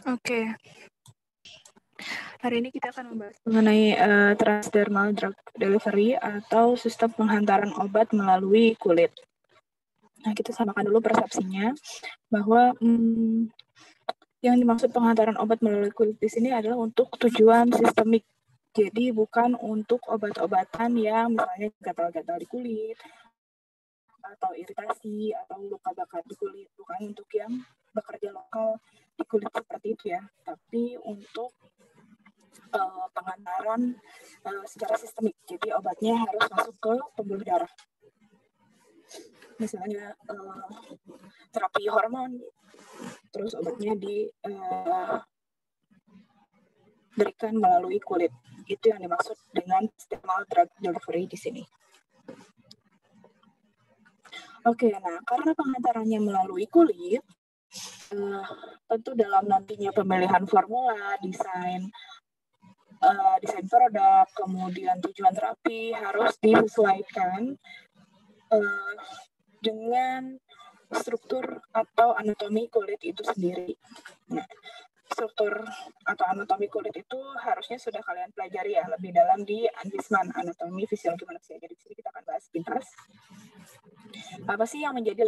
Oke. Hari ini kita akan membahas mengenai transdermal drug delivery atau sistem penghantaran obat melalui kulit. Nah, kita samakan dulu persepsinya bahwa yang dimaksud penghantaran obat melalui kulit di sini adalah untuk tujuan sistemik. Jadi bukan untuk obat-obatan yang misalnya gatal-gatal di kulit atau iritasi atau luka bakar di kulit, bukan untuk yang bekerja lokal di kulit seperti itu ya, tapi untuk penghantaran secara sistemik. Jadi obatnya harus masuk ke pembuluh darah. Misalnya terapi hormon, terus obatnya diberikan melalui kulit. Itu yang dimaksud dengan transdermal drug delivery di sini. Oke, nah karena penghantarannya melalui kulit, tentu dalam nantinya pemilihan formula, desain produk, kemudian tujuan terapi harus disesuaikan dengan struktur atau anatomi kulit itu sendiri. Nah, struktur atau anatomi kulit itu harusnya sudah kalian pelajari ya lebih dalam di Anvisman, anatomi fisiologi manusia. Jadi di sini kita akan bahas pintas. Apa sih yang menjadi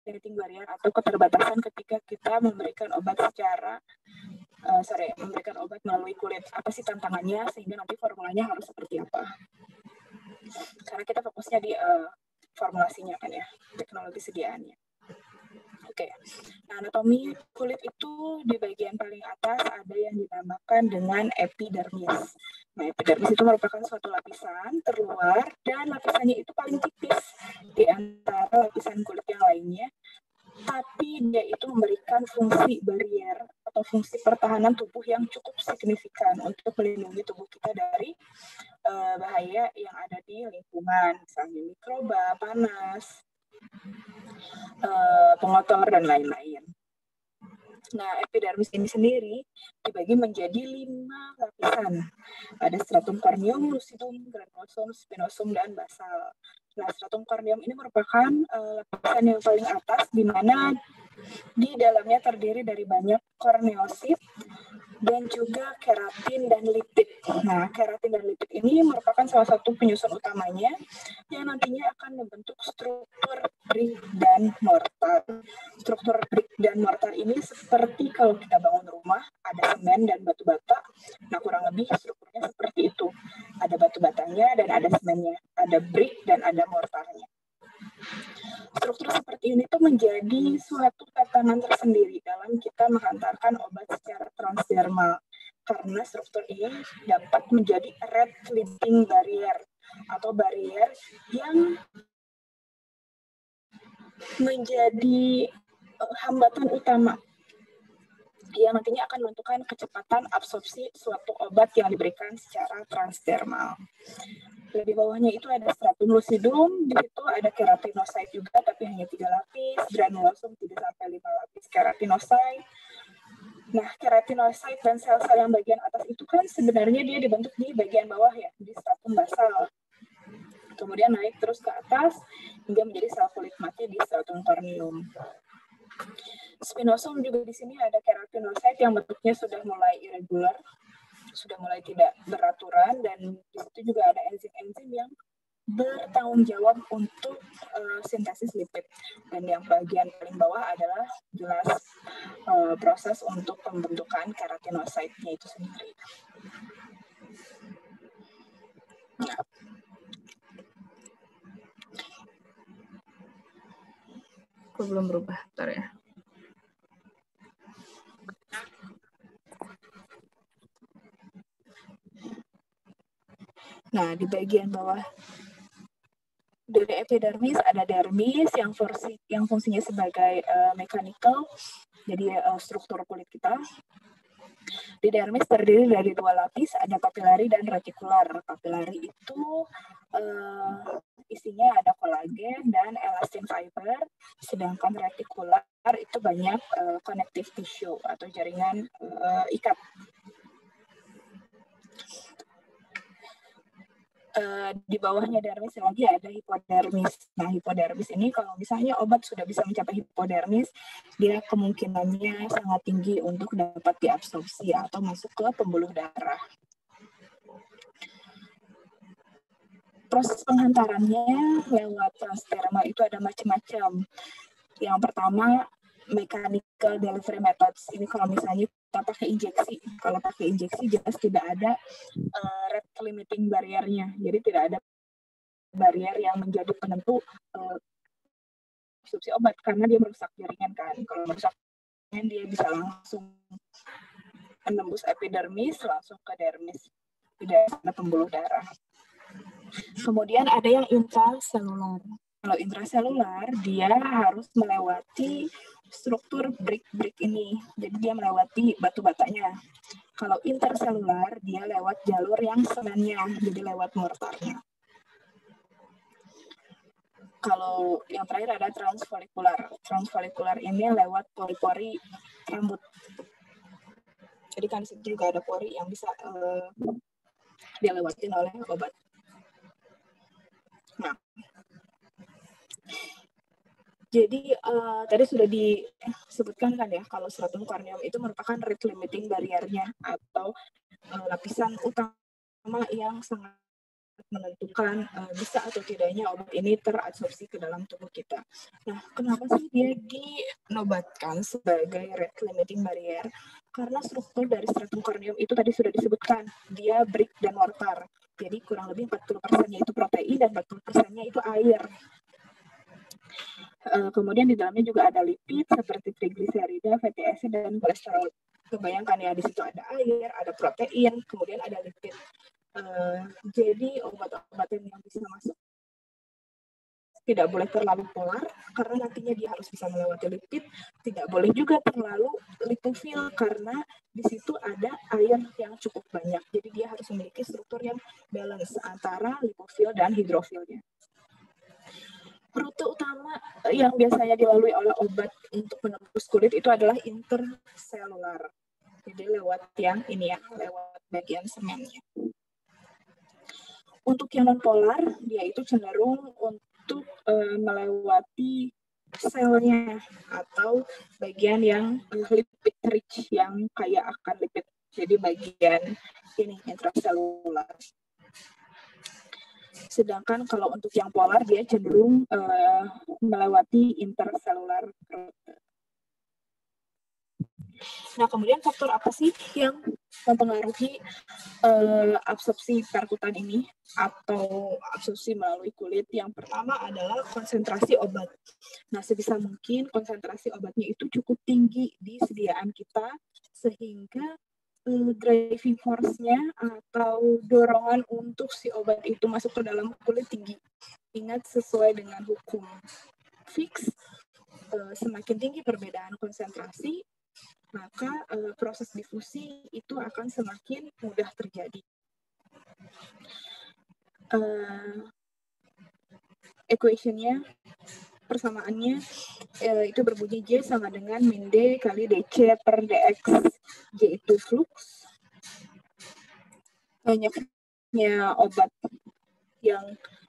limiting barrier atau keterbatasan ketika kita memberikan obat memberikan obat melalui kulit? Apa sih tantangannya sehingga nanti formulanya harus seperti apa? Karena kita fokusnya di formulasinya kan ya, teknologi sediaannya. Oke, nah, anatomi kulit itu di bagian paling atas ada yang dinamakan dengan epidermis. Nah, epidermis itu merupakan suatu lapisan terluar dan lapisannya itu paling tipis di antara lapisan kulit yang lainnya, tapi dia itu memberikan fungsi barier atau fungsi pertahanan tubuh yang cukup signifikan untuk melindungi tubuh kita dari bahaya yang ada di lingkungan, misalnya mikroba, panas, pengotor, dan lain-lain. Nah, epidermis ini sendiri dibagi menjadi 5 lapisan. Ada stratum corneum, lucidum, granulosum, spinosum, dan basal. Nah, stratum corneum ini merupakan lapisan yang paling atas, di mana di dalamnya terdiri dari banyak korneosit dan juga keratin dan lipid. Nah, keratin dan lipid ini merupakan salah satu penyusun utamanya yang nantinya akan membentuk struktur brick dan mortar. Struktur brick dan mortar ini seperti kalau kita bangun rumah, ada semen dan batu bata. Nah, kurang lebih strukturnya seperti itu. Ada batu batanya dan ada semennya. Ada brick dan ada mortarnya. Struktur seperti ini tuh menjadi suatu tatanan tersendiri dalam kita menghantarkan obat secara transdermal, karena struktur ini dapat menjadi red limiting barrier atau barier yang menjadi hambatan utama yang nantinya akan menentukan kecepatan absorpsi suatu obat yang diberikan secara transdermal. Di bawahnya itu ada stratum lucidum, di situ ada keratinocyte juga, tapi hanya 3 lapis, granulosum 3-5 lapis keratinocyte. Nah, keratinocyte dan sel-sel yang bagian atas itu kan sebenarnya dia dibentuk di bagian bawah ya, di stratum basal. Kemudian naik terus ke atas hingga menjadi sel kulit mati di stratum corneum. Spinosum juga di sini ada keratinocyte yang bentuknya sudah mulai irregular, sudah mulai tidak beraturan, dan di situ juga ada enzim-enzim yang bertanggung jawab untuk sintesis lipid. Dan yang bagian paling bawah adalah jelas proses untuk pembentukan keratinocyte-nya itu sendiri. Nah, aku belum berubah, bentar ya. Nah, di bagian bawah dari epidermis ada dermis yang fungsinya sebagai mechanical, jadi struktur kulit kita. Di dermis terdiri dari 2 lapis, ada papillary dan retikular. Papillary itu isinya ada kolagen dan elastin fiber, sedangkan retikular itu banyak connective tissue atau jaringan ikat. Di bawahnya dermis lagi ada hipodermis. Nah, hipodermis ini kalau misalnya obat sudah bisa mencapai hipodermis, dia kemungkinannya sangat tinggi untuk dapat diabsorpsi atau masuk ke pembuluh darah. Proses penghantarannya lewat transdermal itu ada macam-macam. Yang pertama, mechanical delivery methods. Ini kalau misalnya kita pakai injeksi. Kalau pakai injeksi jelas tidak ada rate limiting barriernya. Jadi tidak ada barrier yang menjadi penentu absorpsi obat karena dia merusak jaringan kan. Kalau merusak jaringan dia bisa langsung menembus epidermis langsung ke dermis. Tidak ada pembuluh darah. Kemudian ada yang intraselular. Kalau intraselular dia harus melewati struktur brick ini. Jadi dia melewati batu batanya. Kalau interselular dia lewat jalur yang semennya, jadi lewat mortarnya. Kalau yang terakhir ada transfolikular. Transfolikular ini lewat pori-pori rambut. Jadi kan di situ juga ada pori yang bisa dilewatin oleh obat. Nah, jadi tadi sudah disebutkan kan ya kalau stratum corneum itu merupakan rate limiting barriernya atau lapisan utama yang sangat menentukan bisa atau tidaknya obat ini terabsorpsi ke dalam tubuh kita. Nah, kenapa sih dia dinobatkan sebagai rate limiting barrier? Karena struktur dari stratum corneum itu tadi sudah disebutkan, dia brick dan mortar. Jadi kurang lebih 40%-nya itu protein dan 40%-nya itu air. Kemudian di dalamnya juga ada lipid seperti trigliserida, fatty acid, dan kolesterol. Kebayangkan ya, di situ ada air, ada protein, kemudian ada lipid. Jadi obat-obatan yang bisa masuk tidak boleh terlalu polar karena nantinya dia harus bisa melewati lipid, tidak boleh juga terlalu lipofil karena di situ ada air yang cukup banyak. Jadi dia harus memiliki struktur yang balance antara lipofil dan hidrofilnya. Rute utama yang biasanya dilalui oleh obat untuk menembus kulit itu adalah interselular. Jadi lewat yang ini ya, lewat bagian semennya. Untuk yang non-polar, dia itu cenderung untuk melewati selnya atau bagian yang lipid rich, yang kaya akan lipid. Jadi bagian ini intraselular. Sedangkan kalau untuk yang polar, dia cenderung melewati interselular. Nah, kemudian faktor apa sih yang mempengaruhi absorpsi perkutan ini atau absorpsi melalui kulit? Yang pertama adalah konsentrasi obat. Nah, sebisa mungkin konsentrasi obatnya itu cukup tinggi di sediaan kita sehingga driving force-nya atau dorongan untuk si obat itu masuk ke dalam kulit tinggi. Ingat, sesuai dengan hukum Fick, semakin tinggi perbedaan konsentrasi, maka proses difusi itu akan semakin mudah terjadi. Equation-nya, persamaannya itu berbunyi J sama dengan min D kali DC per DX. J itu flux, banyaknya obat yang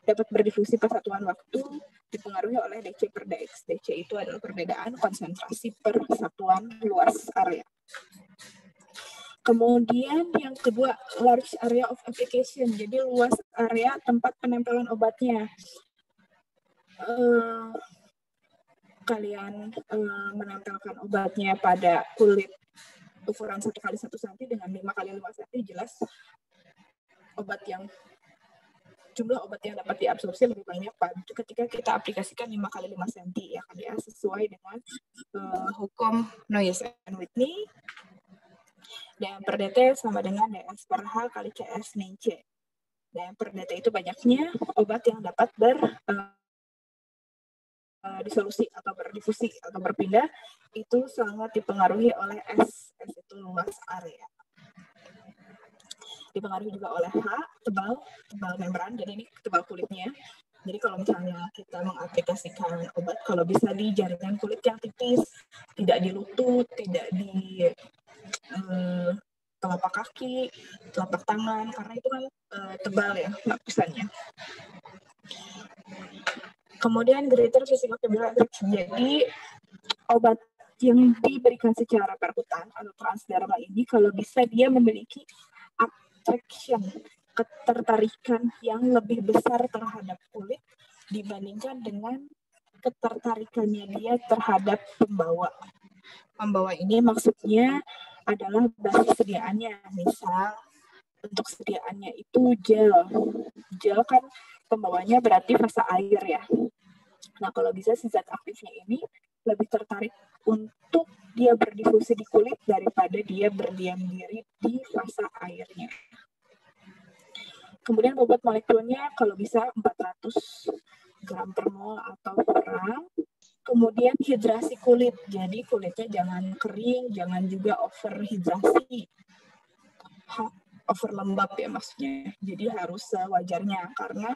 dapat berdifusi per satuan waktu dipengaruhi oleh DC per DX. DC itu adalah perbedaan konsentrasi per satuan luas area. Kemudian yang kedua, large area of application. Jadi luas area tempat penempelan obatnya. Kalian menempelkan obatnya pada kulit ukuran 1 kali 1 cm dengan 5 kali 5 cm, jelas jumlah obat yang dapat diabsorpsi lebih banyak ketika kita aplikasikan 5 kali 5 cm ya kan ya, sesuai dengan hukum Noyes and Whitney. DM per DT sama dengan DS per H kali CS min C. DM per DT itu banyaknya obat yang dapat disolusi atau berdifusi atau berpindah, itu sangat dipengaruhi oleh S. S itu luas area. Dipengaruhi juga oleh H, tebal membran, jadi ini tebal kulitnya. Jadi kalau misalnya kita mengaplikasikan obat, kalau bisa di jaringan kulit yang tipis, tidak di lutut, tidak di telapak kaki, telapak tangan, karena itu kan tebal ya lapisannya. Kemudian greater physicochemical. Jadi obat yang diberikan secara perkutan atau transdermal ini kalau bisa dia memiliki attraction, ketertarikan yang lebih besar terhadap kulit dibandingkan dengan ketertarikannya dia terhadap pembawa. Pembawa ini maksudnya adalah basis sediaannya. Misal untuk sediaannya itu gel. Gel kan pembawanya berarti fase air ya. Nah, kalau bisa si zat aktifnya ini lebih tertarik untuk dia berdifusi di kulit daripada dia berdiam diri di fase airnya. Kemudian bobot molekulnya kalau bisa 400 gram per mol atau kurang. Kemudian hidrasi kulit, jadi kulitnya jangan kering, jangan juga overhidrasi, over lembab ya maksudnya. Jadi harus sewajarnya karena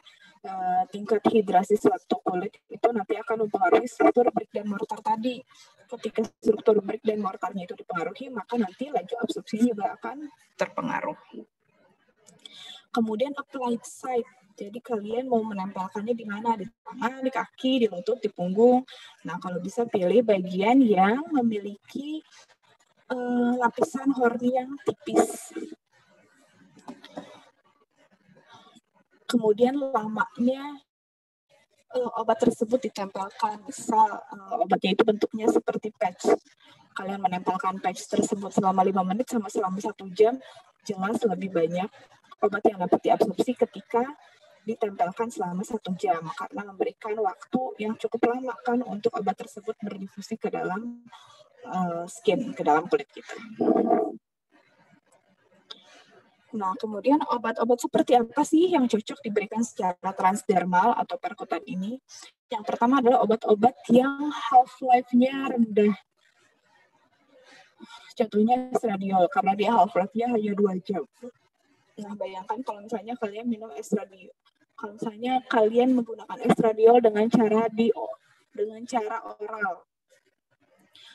tingkat hidrasi suatu kulit itu nanti akan mempengaruhi struktur brick dan mortar tadi. Ketika struktur brick dan mortarnya itu dipengaruhi, maka nanti laju absorpsi juga akan terpengaruh. Kemudian applied site. Jadi kalian mau menempelkannya di mana? Di tangan, di kaki, di lutut, di punggung. Nah, kalau bisa pilih bagian yang memiliki lapisan horny yang tipis. Kemudian lamanya obat tersebut ditempelkan. Misal obatnya itu bentuknya seperti patch. Kalian menempelkan patch tersebut selama 5 menit sama selama 1 jam, jelas lebih banyak obat yang dapat diabsorpsi ketika ditempelkan selama 1 jam karena memberikan waktu yang cukup lama kan untuk obat tersebut berdifusi ke dalam skin, ke dalam kulit kita. Nah, kemudian obat-obat seperti apa sih yang cocok diberikan secara transdermal atau perkutan ini? Yang pertama adalah obat-obat yang half-life-nya rendah. Contohnya estradiol, karena dia half-life-nya hanya 2 jam. Nah, bayangkan kalau misalnya kalian minum estradiol. Kalau misalnya kalian menggunakan estradiol dengan cara oral.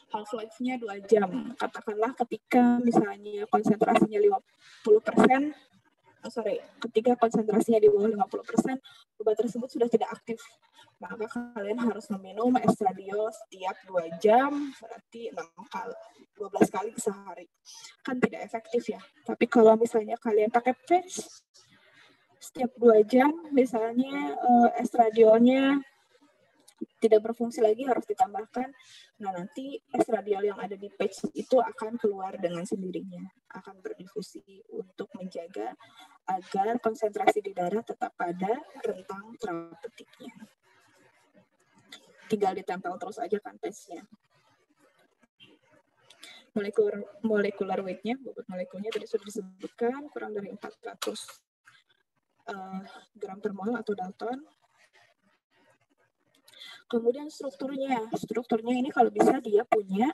Half-life-nya 2 jam. Katakanlah ketika misalnya konsentrasinya 50%, ketika konsentrasinya di bawah 50%, obat tersebut sudah tidak aktif. Maka kalian harus meminum estradiol setiap 2 jam, berarti 12 kali sehari. Kan tidak efektif ya. Tapi kalau misalnya kalian pakai patch, setiap 2 jam, misalnya estradiolnya tidak berfungsi lagi, harus ditambahkan. Nah, nanti estradiol yang ada di patch itu akan keluar dengan sendirinya, akan berdifusi untuk menjaga agar konsentrasi di darah tetap pada rentang terapeutiknya. Tinggal ditempel terus aja kan patch-nya. Molekular weight-nya, bobot molekulnya tadi sudah disebutkan, kurang dari 400 gram per mol atau Dalton. Kemudian strukturnya ini kalau bisa dia punya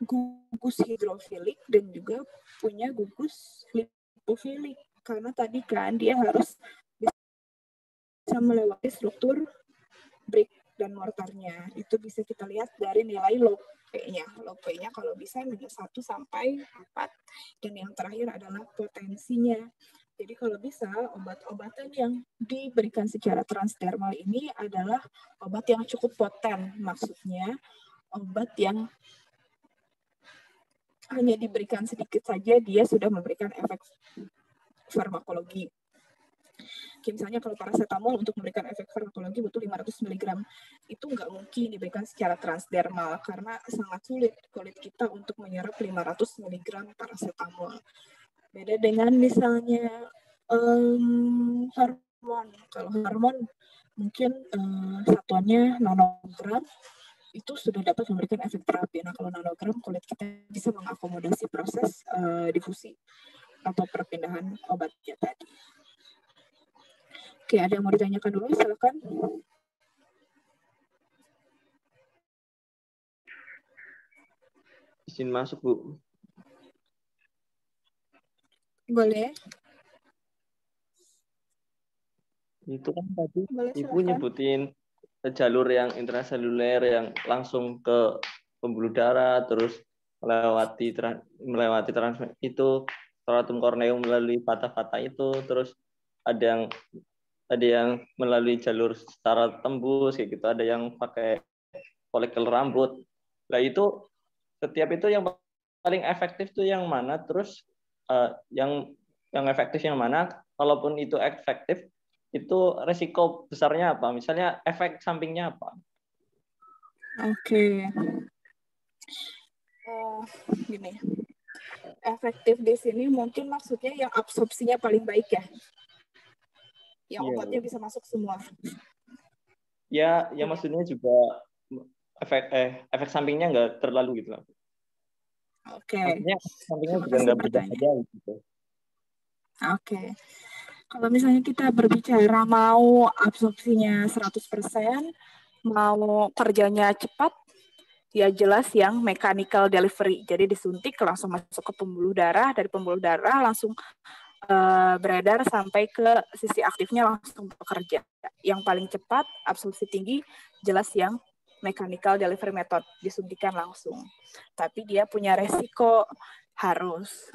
gugus hidrofilik dan juga punya gugus lipofilik, karena tadi kan dia harus bisa melewati struktur brick dan mortarnya. Itu bisa kita lihat dari nilai log P-nya. Log P-nya kalau bisa minus 1 sampai 4. Dan yang terakhir adalah potensinya. Jadi kalau bisa obat-obatan yang diberikan secara transdermal ini adalah obat yang cukup poten. Maksudnya obat yang hanya diberikan sedikit saja dia sudah memberikan efek farmakologi. Misalnya kalau paracetamol untuk memberikan efek farmakologi butuh 500 mg. Itu nggak mungkin diberikan secara transdermal karena sangat sulit kulit kita untuk menyerap 500 mg paracetamol. Beda dengan misalnya hormon. Kalau hormon mungkin satuannya nanogram itu sudah dapat memberikan efek terapi. Nah, kalau nanogram kulit kita bisa mengakomodasi proses difusi atau perpindahan obatnya tadi. Oke, ada yang mau ditanyakan dulu? Silakan. Izin masuk, Bu. Boleh. Itu kan tadi Boleh, Ibu silakan. nyebutin jalur yang intraseluler yang langsung ke pembuluh darah, terus melewati itu stratum corneum melalui pata-pata itu, terus ada yang melalui jalur secara tembus kayak gitu, ada yang pakai folikel rambut. Nah itu setiap itu yang paling efektif tuh yang mana, terus yang efektif yang mana, kalaupun itu efektif itu resiko besarnya apa, misalnya efek sampingnya apa. Oke. Gini, efektif di sini mungkin maksudnya yang absorpsinya paling baik ya, yang Iya. obatnya bisa masuk semua. Ya maksudnya juga efek sampingnya nggak terlalu gitu lah. Oke. Maksudnya sampingnya Terima juga kasih nggak bertanya. berbahaya gitu. Oke. Kalau misalnya kita berbicara mau absorpsinya 100%, mau kerjanya cepat, ya jelas yang mechanical delivery. Jadi disuntik langsung masuk ke pembuluh darah, dari pembuluh darah langsung beredar sampai ke sisi aktifnya langsung bekerja. Yang paling cepat, absorpsi tinggi, jelas yang mechanical delivery method, disuntikan langsung. Tapi dia punya resiko, harus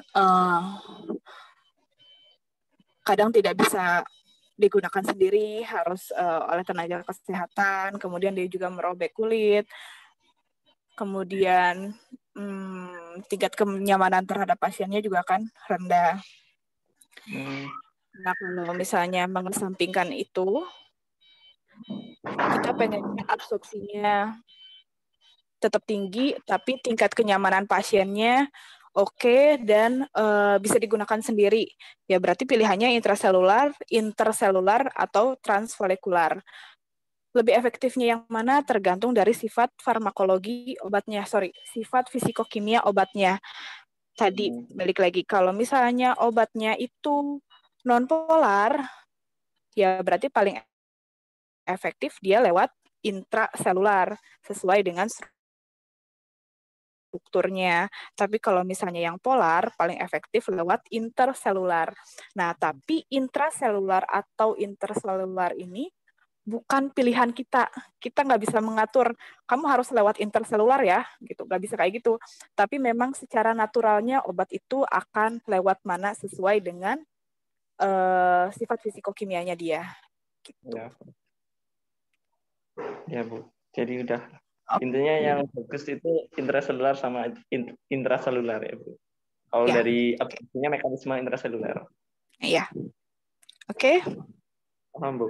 kadang tidak bisa digunakan sendiri, harus oleh tenaga kesehatan, kemudian dia juga merobek kulit, kemudian tingkat kenyamanan terhadap pasiennya juga kan rendah. Nah, kalau misalnya mengesampingkan itu, kita pengennya absorpsinya tetap tinggi, tapi tingkat kenyamanan pasiennya oke, dan bisa digunakan sendiri. Ya berarti pilihannya intraselular, interselular, atau transfolekular. Lebih efektifnya yang mana tergantung dari sifat farmakologi obatnya, sifat fisikokimia obatnya. Tadi balik lagi, kalau misalnya obatnya itu nonpolar, ya berarti paling efektif dia lewat intraselular sesuai dengan strukturnya. Tapi kalau misalnya yang polar, paling efektif lewat interselular. Nah, tapi intraselular atau interselular ini bukan pilihan kita. Kita nggak bisa mengatur, kamu harus lewat interselular ya, gitu. Nggak bisa kayak gitu. Tapi memang secara naturalnya obat itu akan lewat mana sesuai dengan sifat fisikokimianya dia. Gitu. Ya Bu, jadi udah intinya yang bagus itu intraselular sama intraselular ya Bu. Kalau dari absorpsinya mekanisme intraselular. Iya. Oke. Paham Bu.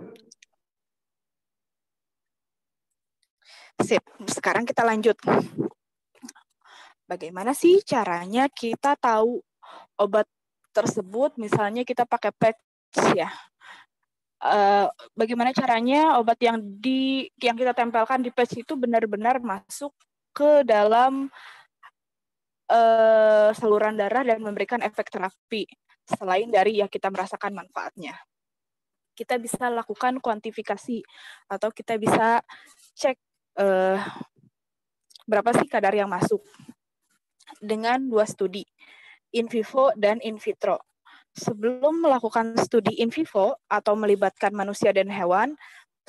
Sip, sekarang kita lanjut. Bagaimana sih caranya kita tahu obat tersebut, misalnya kita pakai patch ya. Bagaimana caranya obat yang kita tempelkan di patch itu benar-benar masuk ke dalam saluran darah dan memberikan efek terapi, selain dari ya kita merasakan manfaatnya. Kita bisa lakukan kuantifikasi atau kita bisa cek berapa sih kadar yang masuk dengan 2 studi, in vivo dan in vitro. Sebelum melakukan studi in vivo atau melibatkan manusia dan hewan,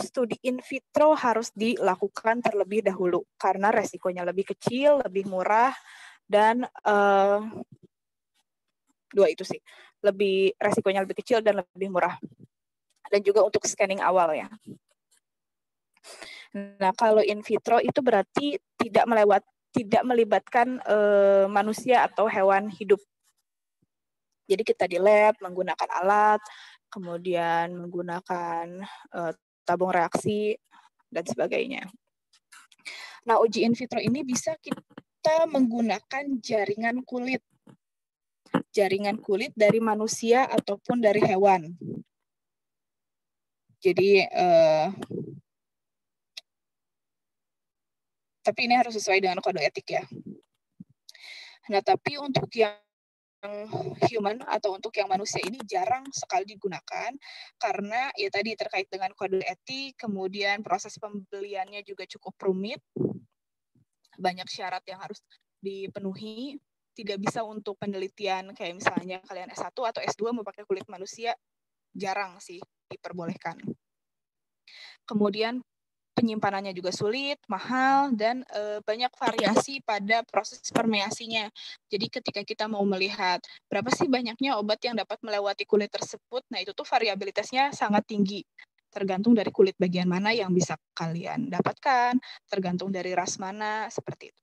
studi in vitro harus dilakukan terlebih dahulu karena resikonya lebih kecil, lebih murah, dan dua itu sih, resikonya lebih kecil dan lebih murah. Dan juga untuk scanning awal ya. Nah, kalau in vitro itu berarti tidak melibatkan manusia atau hewan hidup. Jadi kita di lab menggunakan alat, kemudian menggunakan tabung reaksi, dan sebagainya. Nah, uji in vitro ini bisa kita menggunakan jaringan kulit dari manusia ataupun dari hewan. Jadi, tapi ini harus sesuai dengan kode etik ya. Nah, tapi untuk yang human atau untuk yang manusia ini jarang sekali digunakan karena ya tadi terkait dengan kode etik, kemudian proses pembeliannya juga cukup rumit, banyak syarat yang harus dipenuhi, tidak bisa untuk penelitian kayak misalnya kalian S1 atau S2 mau pakai kulit manusia, jarang sih diperbolehkan. Kemudian penyimpanannya juga sulit, mahal, dan banyak variasi pada proses permeasinya. Jadi ketika kita mau melihat berapa sih banyaknya obat yang dapat melewati kulit tersebut, nah itu tuh variabilitasnya sangat tinggi. Tergantung dari kulit bagian mana yang bisa kalian dapatkan, tergantung dari ras mana, seperti itu.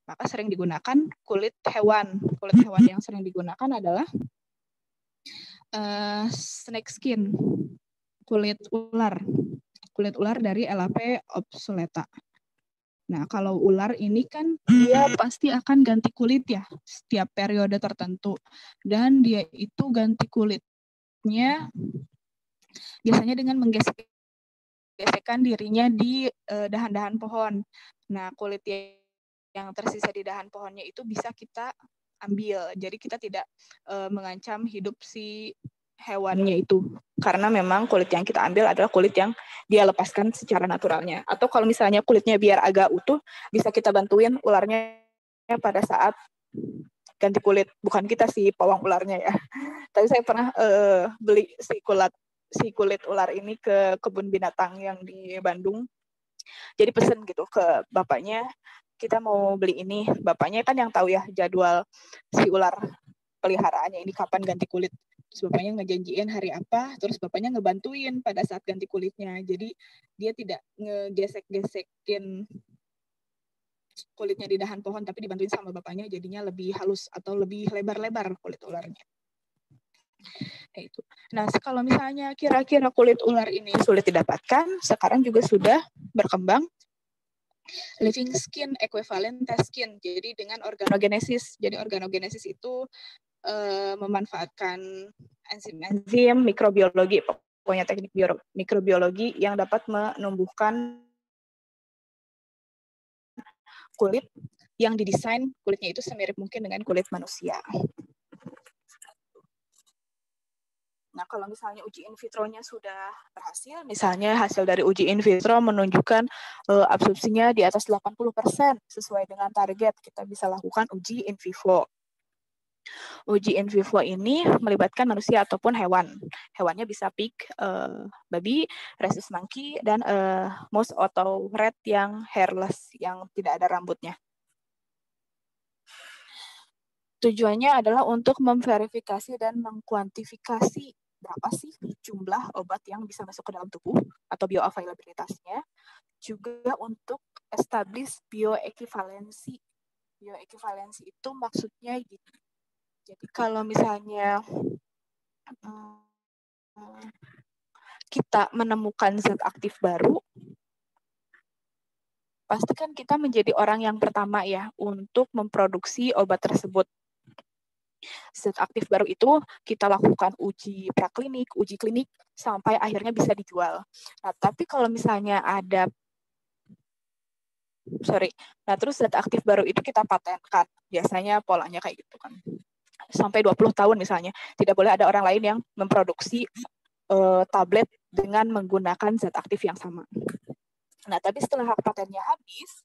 Maka sering digunakan kulit hewan. Kulit hewan yang sering digunakan adalah snake skin, kulit ular. Kulit ular dari Elape obsoleta. Nah, kalau ular ini kan dia pasti akan ganti kulit ya setiap periode tertentu. Dan dia itu ganti kulitnya biasanya dengan menggesek-gesekkan dirinya di dahan-dahan pohon. Nah, kulit yang tersisa di dahan pohonnya itu bisa kita ambil. Jadi kita tidak mengancam hidup si hewannya itu. Karena memang kulit yang kita ambil adalah kulit yang dia lepaskan secara naturalnya. Atau kalau misalnya kulitnya biar agak utuh, bisa kita bantuin ularnya pada saat ganti kulit. Bukan kita sih pawang ularnya ya. Tapi saya pernah beli si kulit ular ini ke kebun binatang yang di Bandung. Jadi pesen gitu ke bapaknya, kita mau beli ini. Bapaknya kan yang tahu ya jadwal si ular peliharaannya ini kapan ganti kulit. Terus bapaknya ngejanjiin hari apa, terus bapaknya ngebantuin pada saat ganti kulitnya. Jadi dia tidak ngegesek-gesekin kulitnya di dahan pohon, tapi dibantuin sama bapaknya, jadinya lebih halus atau lebih lebar-lebar kulit ularnya. Itu. Nah, kalau misalnya kira-kira kulit ular ini sulit didapatkan, sekarang juga sudah berkembang living skin equivalent test skin. Jadi dengan organogenesis. Jadi organogenesis itu memanfaatkan enzim-enzim mikrobiologi, pokoknya teknik mikrobiologi yang dapat menumbuhkan kulit yang didesain kulitnya itu semirip mungkin dengan kulit manusia. Nah, kalau misalnya uji in vitro-nya sudah berhasil, misalnya hasil dari uji in vitro menunjukkan absorpsinya di atas 80% sesuai dengan target, kita bisa lakukan uji in vivo. Uji in vivo ini melibatkan manusia ataupun hewan. Hewannya bisa pig, babi, rhesus monkey, dan mouse atau rat yang hairless, yang tidak ada rambutnya. Tujuannya adalah untuk memverifikasi dan mengkuantifikasi berapa sih jumlah obat yang bisa masuk ke dalam tubuh atau bioavailabilitasnya, juga untuk establish bioequivalensi. Bioequivalensi itu maksudnya gitu. Jadi kalau misalnya kita menemukan zat aktif baru, pasti kan kita menjadi orang yang pertama ya untuk memproduksi obat tersebut. Zat aktif baru itu kita lakukan uji praklinik, uji klinik, sampai akhirnya bisa dijual. Nah, tapi kalau misalnya terus zat aktif baru itu kita patenkan. Biasanya polanya kayak gitu kan. Sampai 20 tahun misalnya. Tidak boleh ada orang lain yang memproduksi tablet dengan menggunakan zat aktif yang sama. Nah, tapi setelah hak patennya habis,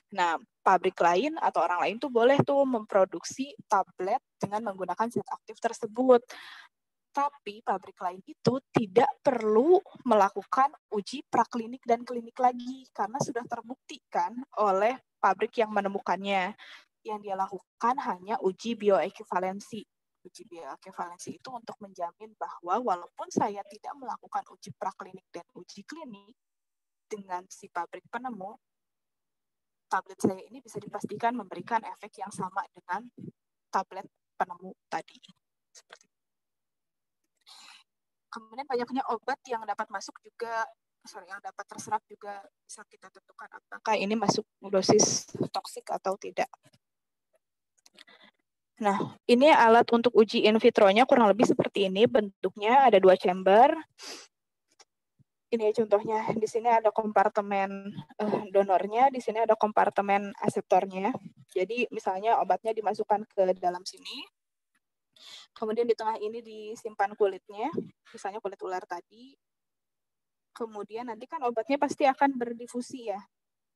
nah, pabrik lain atau orang lain tuh boleh tuh memproduksi tablet dengan menggunakan zat aktif tersebut. Tapi pabrik lain itu tidak perlu melakukan uji praklinik dan klinik lagi karena sudah terbuktikan oleh pabrik yang menemukannya. Yang dia lakukan hanya uji bioequivalensi. Uji bioequivalensi itu untuk menjamin bahwa walaupun saya tidak melakukan uji praklinik dan uji klinik dengan si pabrik penemu, tablet saya ini bisa dipastikan memberikan efek yang sama dengan tablet penemu tadi. Seperti itu. Kemudian banyaknya obat yang dapat masuk juga, yang dapat terserap juga bisa kita tentukan apakah ini masuk dosis toksik atau tidak. Nah, ini alat untuk uji in vitro-nya kurang lebih seperti ini bentuknya, ada 2 chamber. Ini contohnya, di sini ada kompartemen donornya, di sini ada kompartemen aseptornya. Jadi misalnya obatnya dimasukkan ke dalam sini, kemudian di tengah ini disimpan kulitnya, misalnya kulit ular tadi. Kemudian nanti kan obatnya pasti akan berdifusi ya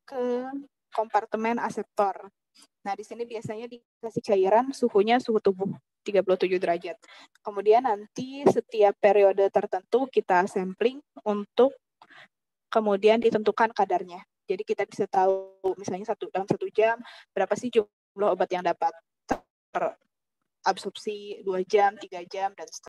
ke kompartemen aseptor. Nah, di sini biasanya dikasih cairan, suhunya suhu tubuh 37 derajat. Kemudian nanti setiap periode tertentu kita sampling untuk kemudian ditentukan kadarnya. Jadi kita bisa tahu misalnya dalam 1 jam berapa sih jumlah obat yang dapat terabsorpsi, 2 jam, 3 jam, dan seterusnya.